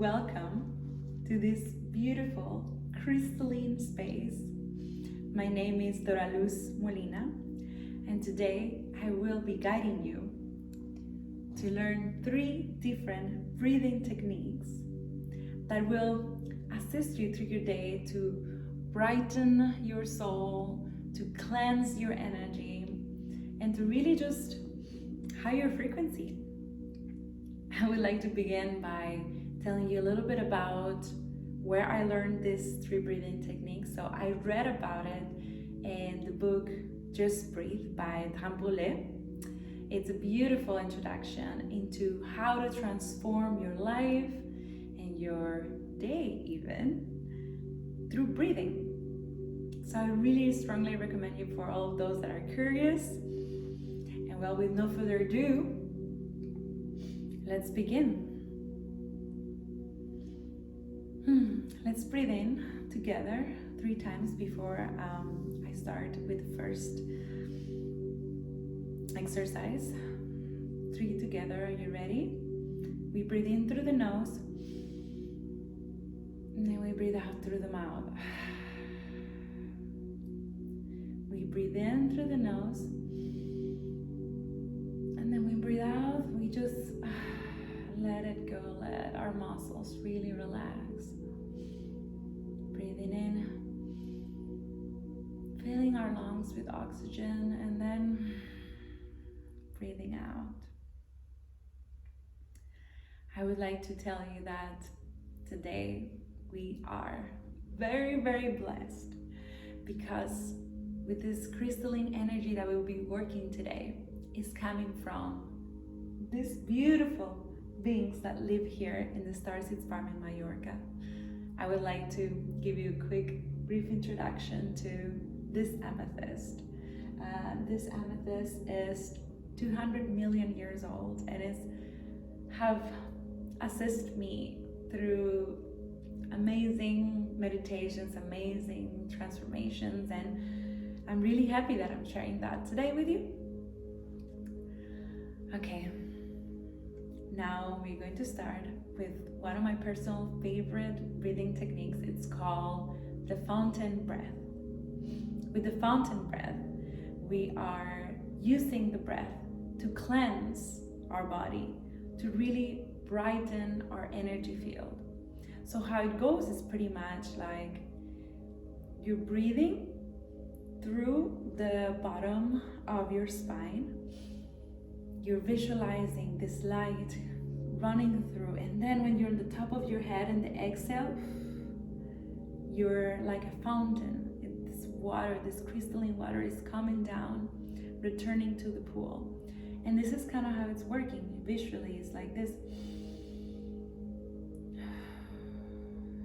welcome to this beautiful crystalline space. My name is Dora Luz Molina, and today I will be guiding you to learn 3 different breathing techniques that will assist you through your day to brighten your soul, to cleanse your energy, and to really just higher frequency. I would like to begin by telling you a little bit about where I learned these 3 breathing techniques. So I read about it in the book Just Breathe by Dora. It's a beautiful introduction into how to transform your life and your day even through breathing. So I really strongly recommend you for all of those that are curious. And well, with no further ado, let's begin. Let's breathe in together 3 times before I start with the first exercise. 3 together. Are you ready? We breathe in through the nose, and then we breathe out through the mouth. We breathe in through the nose, and then we breathe out. We just let it go. Let our muscles really relax. Breathing in, filling our lungs with oxygen, and then breathing out. I would like to tell you that today we are very, very blessed, because with this crystalline energy that we'll be working today is coming from these beautiful beings that live here in the Starseeds Farm in Mallorca. I would like to give you a quick, brief introduction to this amethyst. This amethyst is 200 million years old and have assisted me through amazing meditations, amazing transformations, and I'm really happy that I'm sharing that today with you. Okay, now we're going to start with one of my personal favorite breathing techniques. It's called the fountain breath. With the fountain breath, we are using the breath to cleanse our body, to really brighten our energy field. So how it goes is pretty much like you're breathing through the bottom of your spine. You're visualizing this light running through, and then when you're on the top of your head in the exhale, you're like a fountain. This water, this crystalline water is coming down, returning to the pool. And this is kind of how it's working visually. It's like this.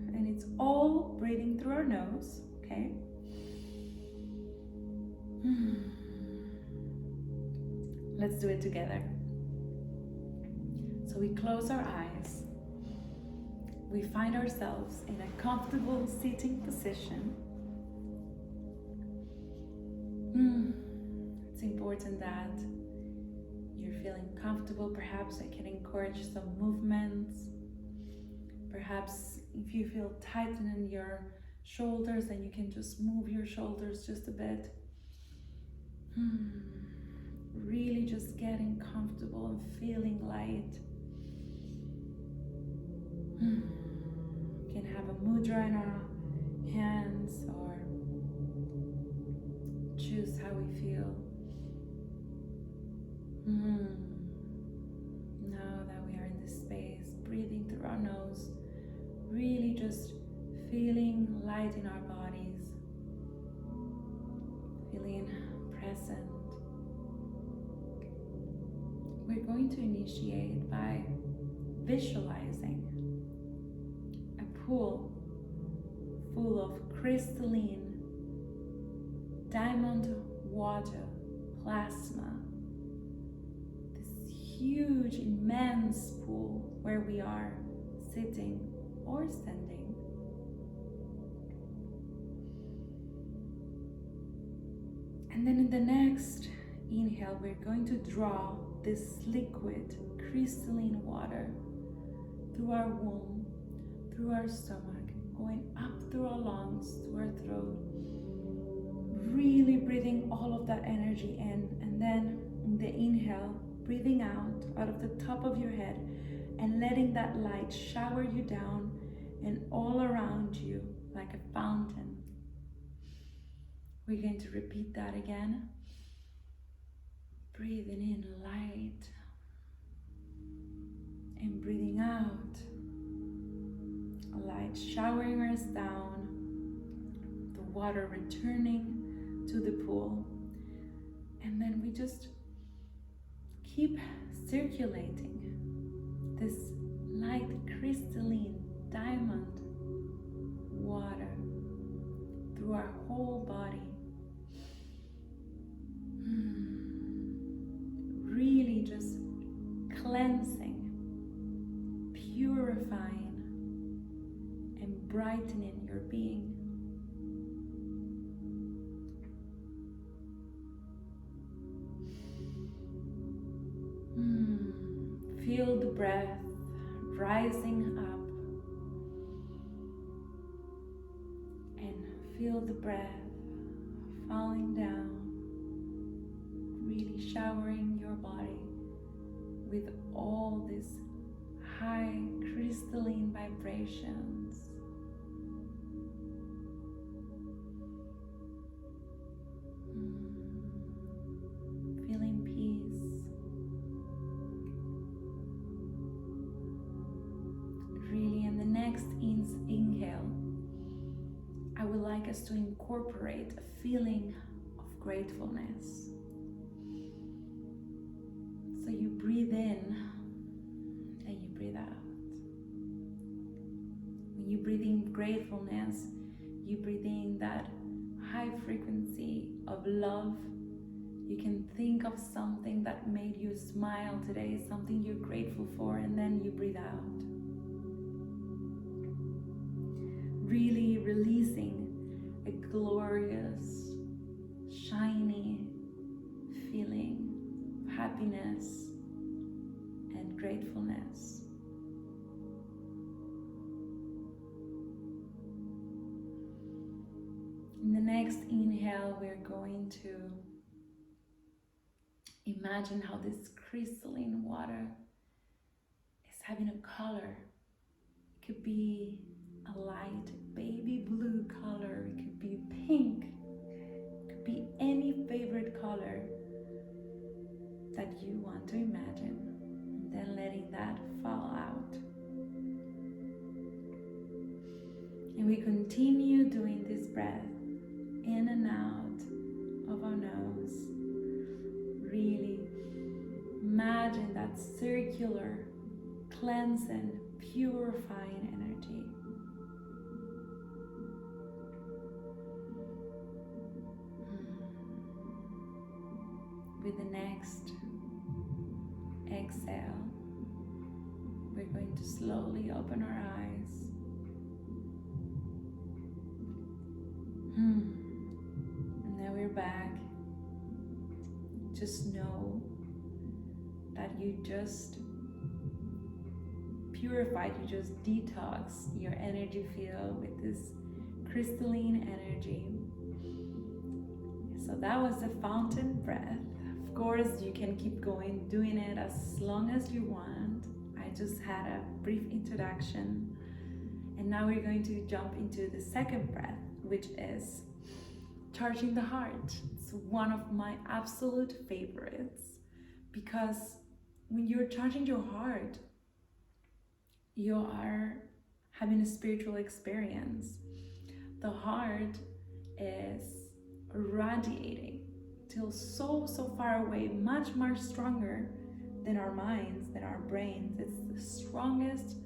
And it's all breathing through our nose, okay? Let's do it together. So we close our eyes. We find ourselves in a comfortable sitting position. It's important that you're feeling comfortable. Perhaps I can encourage some movements. Perhaps if you feel tightened in your shoulders, then you can just move your shoulders just a bit. Really just getting comfortable and feeling light. You can have a mudra in our hands or choose how we feel. Now that we are in this space, breathing through our nose, really just feeling light in our bodies, feeling present. We're going to initiate by visualizing a pool full of crystalline diamond water plasma. This huge, immense pool where we are sitting or standing. And then in the next inhale, we're going to draw this liquid crystalline water through our womb through our stomach, going up through our lungs to our throat. Really breathing all of that energy in, and then in the inhale, breathing out of the top of your head and letting that light shower you down and all around you like a fountain. We're going to repeat that again. Breathing in light and breathing out, a light showering us down, the water returning to the pool, and then we just keep circulating this light crystalline diamond water through our whole body. Really just cleansing, purifying, and brightening your being. Feel the breath rising up and feel the breath falling down, really showering your body with all these high crystalline vibrations. Feeling peace. Really, in the next inhale, I would like us to incorporate a feeling of gratefulness. So you breathe in and you breathe out. When you breathe in gratefulness, you breathe in that high frequency of love. You can think of something that made you smile today, something you're grateful for, and then you breathe out. Really releasing a glorious, shiny feeling of happiness and gratefulness. In the next inhale, we're going to imagine how this crystalline water is having a color. It could be a light baby blue color, it could be pink, it could be any favorite color that you want to imagine, and then letting that fall out. And we continue doing this breath in and out of our nose. Really imagine that circular, cleansing, purifying energy. With the next exhale, we're going to slowly open our eyes. And now we're back. Just know that you just purified, you just detoxed your energy field with this crystalline energy. So that was the fountain breath. Of course, you can keep going, doing it as long as you want. I just had a brief introduction. And now we're going to jump into the second breath, which is charging the heart. It's one of my absolute favorites because when you're charging your heart, you are having a spiritual experience. The heart is radiating till so far away, much stronger than our minds, than our brains. It's the strongest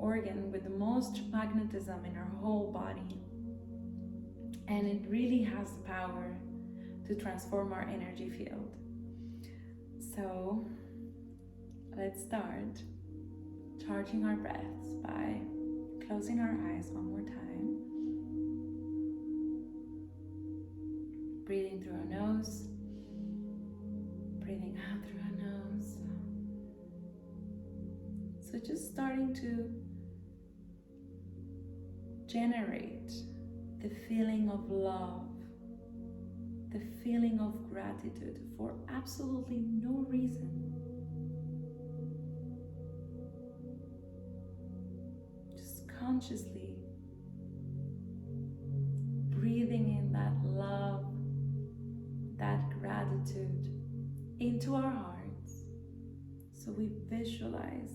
organ with the most magnetism in our whole body, and it really has the power to transform our energy field. So let's start charging our breaths by closing our eyes one more time, breathing through our nose, breathing out through our nose. So just starting to generate the feeling of love, the feeling of gratitude for absolutely no reason. Just consciously breathing in that love, that gratitude into our hearts, so we visualize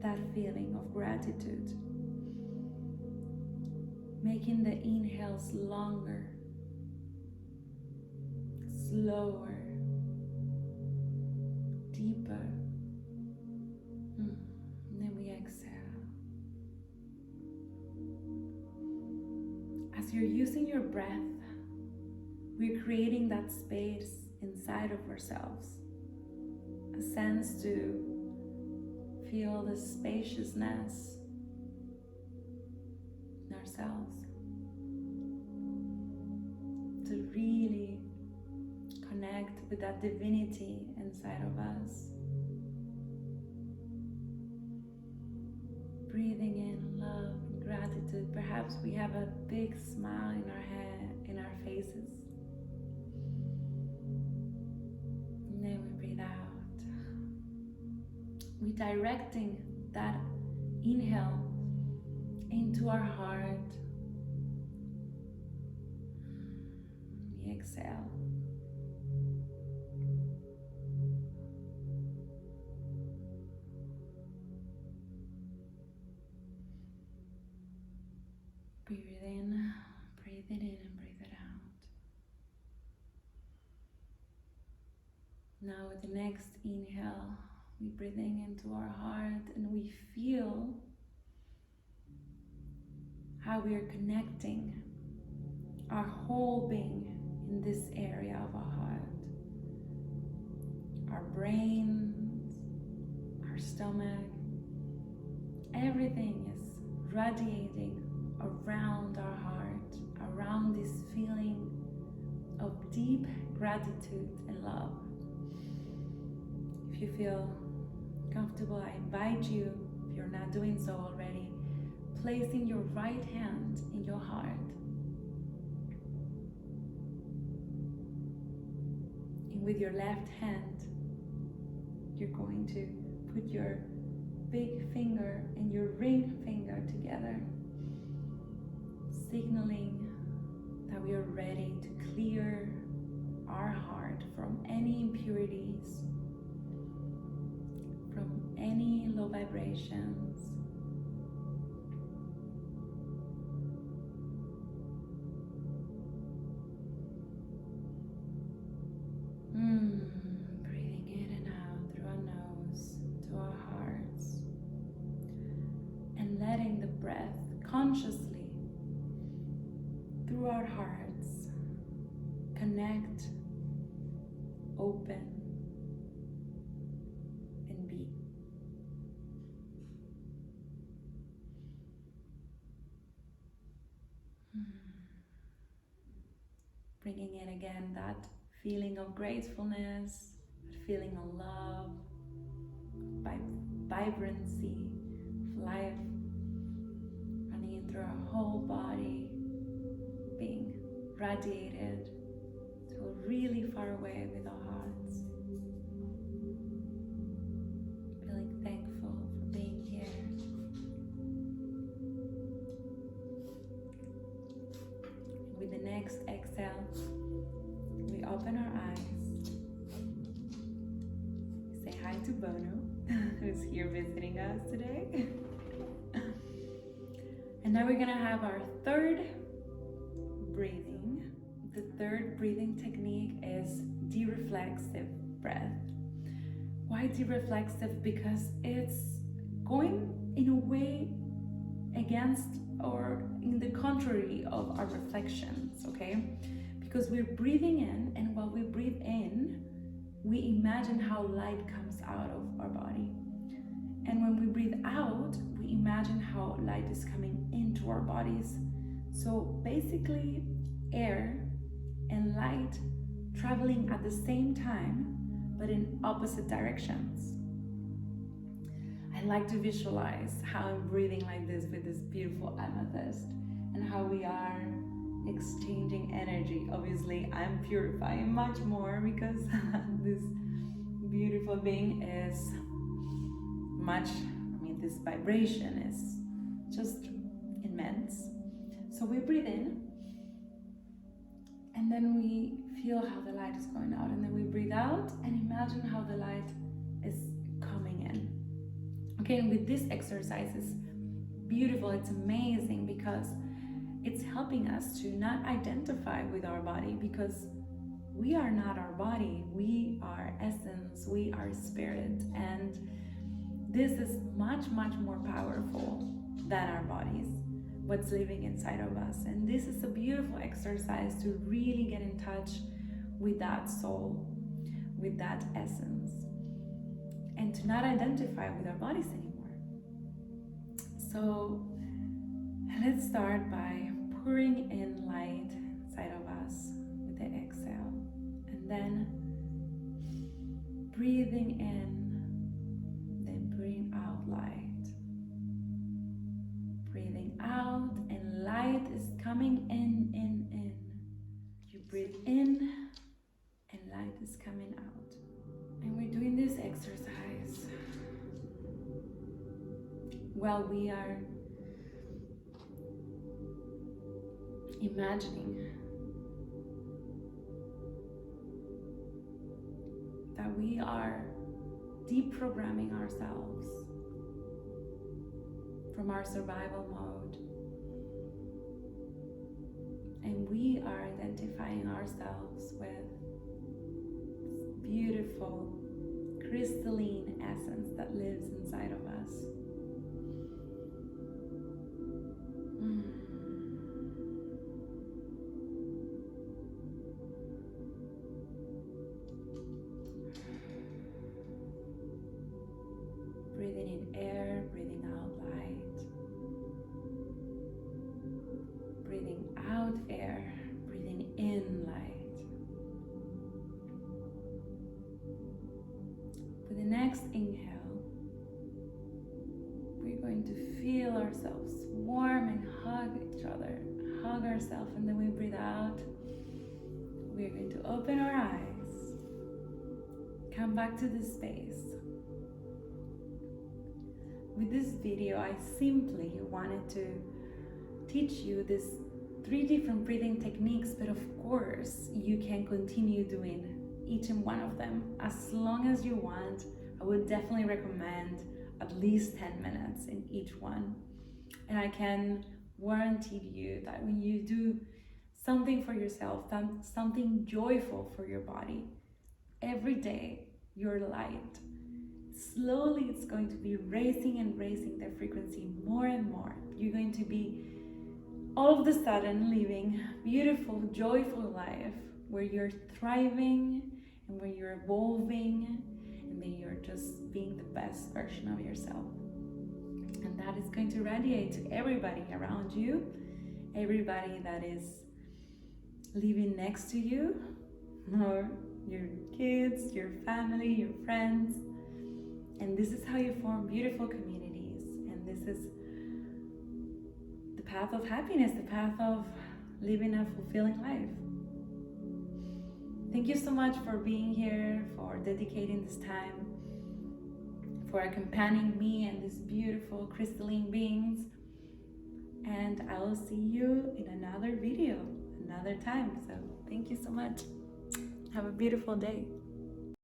that feeling of gratitude, making the inhales longer, slower, deeper. And then we exhale. As you're using your breath, we're creating that space inside of ourselves, a sense to feel the spaciousness in ourselves, to really connect with that divinity inside of us. Breathing in love and gratitude. Perhaps we have a big smile in our head, in our faces. And then we breathe out. We're directing that inhale into our heart. We exhale. Breathe in, breathe it in, and breathe it out. Now with the next inhale, we're breathing into our heart and we feel how we are connecting our whole being in this area of our heart. Our brains, our stomach, everything is radiating around our heart, around this feeling of deep gratitude and love. If you feel comfortable, I invite you, if you're not doing so already, placing your right hand in your heart. And with your left hand, you're going to put your big finger and your ring finger together, signaling that we are ready to clear our heart from any impurities, from any low vibrations. Breathing in and out through our nose to our hearts, and letting the breath consciously through our hearts connect, open, and be. Bringing in again that feeling of gratefulness, that feeling of love, vibrancy of life running in through our whole body, being radiated to really far away with our hearts. Feeling thankful for being here. And with the next exhale, we open our eyes. Say hi to Bono, who's here visiting us today. And now we're gonna have our third breathing. The third breathing technique is De-Reflexive Breath. Why De-Reflexive? Because it's going in a way against or in the contrary of our reflections, okay? Because we're breathing in, and while we breathe in, we imagine how light comes out of our body. And when we breathe out, we imagine how light is coming into our bodies. So basically, air and light traveling at the same time, but in opposite directions. I I like to visualize how I'm breathing like this with this beautiful amethyst, and how we are exchanging energy. Obviously, I'm purifying much more because this beautiful being is much, this vibration is just immense. So we breathe in, and then we feel how the light is going out, and then we breathe out and imagine how the light is coming in. Okay, and with this exercise, it's beautiful, it's amazing, because it's helping us to not identify with our body, because we are not our body, we are essence, we are spirit, and this is much, much more powerful than our bodies, what's living inside of us. And this is a beautiful exercise to really get in touch with that soul, with that essence, and to not identify with our bodies anymore. So let's start by pouring in light inside of us with the exhale, and then breathing in, then breathing out light. Breathing out, and light is coming in. You breathe in, and light is coming out. And we're doing this exercise while we are imagining that we are deprogramming ourselves from our survival mode, and we are identifying ourselves with this beautiful crystalline essence that lives inside of us. Breathing in air, breathing out light. Breathing out air, breathing in light. With the next inhale, we're going to feel ourselves warm and hug each other, hug ourselves, and then we breathe out. We're going to open our eyes, come back to this space. With this video, I simply wanted to teach you these 3 different breathing techniques, but of course, you can continue doing each and one of them as long as you want. I would definitely recommend at least 10 minutes in each one. And I can guarantee you that when you do something for yourself, something joyful for your body, every day, your light, slowly it's going to be raising and raising the frequency more and more. You're going to be all of a sudden living a beautiful, joyful life where you're thriving and where you're evolving, and then you're just being the best version of yourself. And that is going to radiate to everybody around you, everybody that is living next to you, or your kids, your family, your friends. And this is how you form beautiful communities. And this is the path of happiness, the path of living a fulfilling life. Thank you so much for being here, for dedicating this time, for accompanying me and these beautiful crystalline beings. And I will see you in another video, another time. So thank you so much. Have a beautiful day.